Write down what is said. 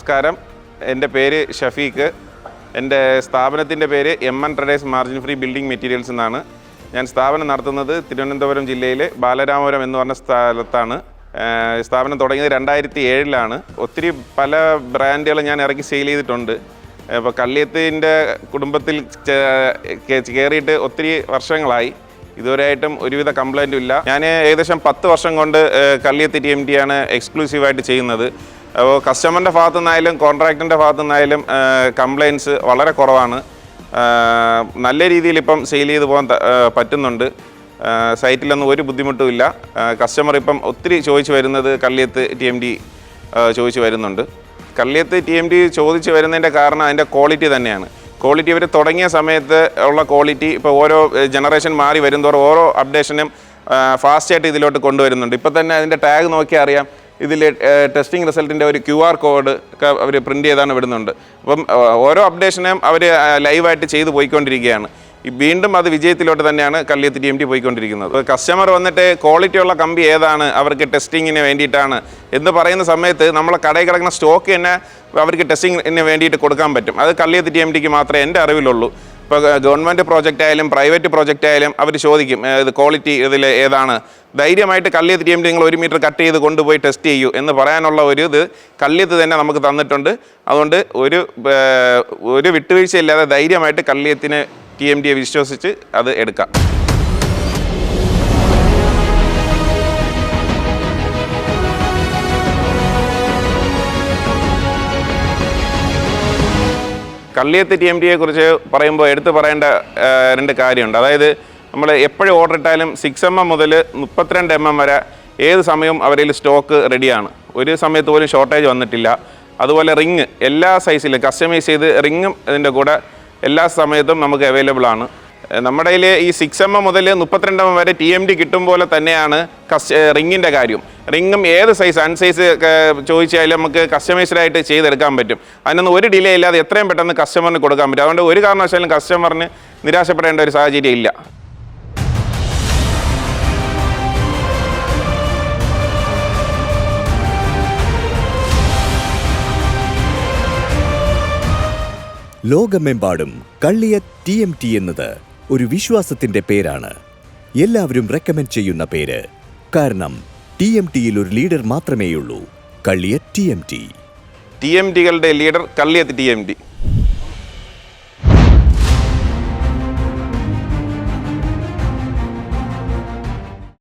നമസ്കാരം. എൻ്റെ പേര് ഷഫീഖ്. എൻ്റെ സ്ഥാപനത്തിൻ്റെ പേര് MN traders margin free building materials എന്നാണ്. ഞാൻ സ്ഥാപനം നടത്തുന്നത് തിരുവനന്തപുരം ജില്ലയിലെ ബാലരാമപുരം എന്ന് പറഞ്ഞ സ്ഥലത്താണ്. സ്ഥാപനം തുടങ്ങിയത് 2007 ഒത്തിരി പല ബ്രാൻഡുകൾ ഞാൻ ഇറക്കി സെയിൽ ചെയ്തിട്ടുണ്ട്. ഇപ്പോൾ കള്ളിയത്തിൻ്റെ കുടുംബത്തിൽ കയറിയിട്ട് ഒത്തിരി വർഷങ്ങളായി. ഇതുവരെയായിട്ടും ഒരുവിധ കംപ്ലൈൻറ്റും ഇല്ല. ഞാൻ ഏകദേശം 10 വർഷം കൊണ്ട് കള്ളിയത്ത് TMT ആണ് എക്സ്ക്ലൂസീവായിട്ട് ചെയ്യുന്നത്. അപ്പോൾ കസ്റ്റമറിൻ്റെ ഭാഗത്തു നിന്നായാലും കോൺട്രാക്ടറിൻ്റെ ഭാഗത്തു നിന്നായാലും കംപ്ലയിൻറ്റ്സ് വളരെ കുറവാണ്. നല്ല രീതിയിൽ ഇപ്പം സെയിൽ ചെയ്ത് പോകാൻ പറ്റുന്നുണ്ട്. സൈറ്റിലൊന്നും ഒരു ബുദ്ധിമുട്ടും ഇല്ല. കസ്റ്റമർ ഇപ്പം ഒത്തിരി ചോദിച്ചു വരുന്നത് കള്ളിയത്ത് TMT ചോദിച്ചു വരുന്നുണ്ട്. കള്ളിയത്ത് TMT ചോദിച്ചു വരുന്നതിൻ്റെ കാരണം അതിൻ്റെ ക്വാളിറ്റി തന്നെയാണ്. ക്വാളിറ്റി ഇവർ തുടങ്ങിയ സമയത്ത് ഉള്ള ക്വാളിറ്റി ഇപ്പോൾ ഓരോ ജനറേഷൻ മാറി വരുന്നതോറും ഓരോ അപ്ഡേഷനും ഫാസ്റ്റായിട്ട് ഇതിലോട്ട് കൊണ്ടുവരുന്നുണ്ട്. ഇപ്പം തന്നെ അതിൻ്റെ ടാഗ് നോക്കിയാൽ അറിയാം. ഇതിൽ ടെസ്റ്റിംഗ് റിസൾട്ടിൻ്റെ ഒരു QR കോഡ് ഒക്കെ അവർ പ്രിൻ്റ് ചെയ്താണ് വിടുന്നുണ്ട്. അപ്പം ഓരോ അപ്ഡേഷനും അവർ ലൈവായിട്ട് ചെയ്ത് പോയിക്കൊണ്ടിരിക്കുകയാണ്. വീണ്ടും അത് വിജയത്തിലോട്ട് തന്നെയാണ് കള്ളിയത്ത് TMT പോയിക്കൊണ്ടിരിക്കുന്നത്. കസ്റ്റമർ വന്നിട്ട് ക്വാളിറ്റിയുള്ള കമ്പി ഏതാണ് അവർക്ക് ടെസ്റ്റിങ്ങിന് വേണ്ടിയിട്ടാണ് എന്ന് പറയുന്ന സമയത്ത് നമ്മളെ കടയിൽ കിടക്കുന്ന സ്റ്റോക്ക് തന്നെ അവർക്ക് ടെസ്റ്റിങ്ങിന് വേണ്ടിയിട്ട് കൊടുക്കാൻ പറ്റും. അത് കള്ളിയത്ത് TMTക്ക് മാത്രമേ എൻ്റെ അറിവിലുള്ളൂ. ഇപ്പോൾ ഗവൺമെൻറ് പ്രോജക്റ്റ് ആയാലും പ്രൈവറ്റ് പ്രോജക്റ്റ് ആയാലും അവർ ചോദിക്കും ഇത് ക്വാളിറ്റി ഇതിൽ ഏതാണ്. ധൈര്യമായിട്ട് കള്ളിയത്ത് TMT നിങ്ങൾ 1 മീറ്റർ കട്ട് ചെയ്ത് കൊണ്ടുപോയി ടെസ്റ്റ് ചെയ്യൂ എന്ന് പറയാനുള്ള ഒരു ഇത് കള്ളിയത്ത് തന്നെ നമുക്ക് തന്നിട്ടുണ്ട്. അതുകൊണ്ട് ഒരു വിട്ടുവീഴ്ചയില്ലാതെ ധൈര്യമായിട്ട് കള്ളിയത്തിന് TMTയെ വിശ്വസിച്ച് അത് എടുക്കാം. കള്ളിയത്ത് TMTയെ കുറിച്ച് പറയുമ്പോൾ എടുത്തു പറയേണ്ട 2 കാര്യമുണ്ട്. അതായത് നമ്മൾ എപ്പോഴും ഓർഡർ ഇട്ടാലും 6mm മുതൽ 32mm വരെ ഏത് സമയവും അവരിൽ സ്റ്റോക്ക് റെഡിയാണ്. ഒരു സമയത്ത് പോലും ഷോർട്ടേജ് വന്നിട്ടില്ല. അതുപോലെ റിങ് എല്ലാ സൈസിലും കസ്റ്റമൈസ് ചെയ്ത് റിങ്ങും ഇതിൻ്റെ കൂടെ എല്ലാ സമയത്തും നമുക്ക് അവൈലബിൾ ആണ്. നമ്മുടെ കയ്യിൽ ഈ 6mm മുതൽ 32mm വരെ TMT കിട്ടും പോലെ തന്നെയാണ് റിങ്ങിൻ്റെ കാര്യം. റിങ്ങും ഏത് സൈസ് അൺസൈസ് ചോദിച്ചാലും നമുക്ക് കസ്റ്റമൈസ്ഡായിട്ട് ചെയ്തെടുക്കാൻ പറ്റും. അതിനൊന്നും ഒരു ഡിലേ ഇല്ലാതെ എത്രയും പെട്ടെന്ന് കസ്റ്റമറിന് കൊടുക്കാൻ പറ്റും. അതുകൊണ്ട് ഒരു കാരണവശാലും കസ്റ്റമറിന് നിരാശപ്പെടേണ്ട ഒരു സാഹചര്യം ഇല്ല. ലോകമെമ്പാടും കള്ളിയത്ത് TMT എന്നത് ഒരു വിശ്വാസത്തിന്റെ പേരാണ്. എല്ലാവരും റെക്കമെൻഡ് ചെയ്യുന്ന പേര്. കാരണം TMTയിൽ ഒരു ലീഡർ മാത്രമേയുള്ളൂ, കള്ളിയത്ത് TMT. TMTകളുടെ ലീഡർ കള്ളിയത്ത് TMT.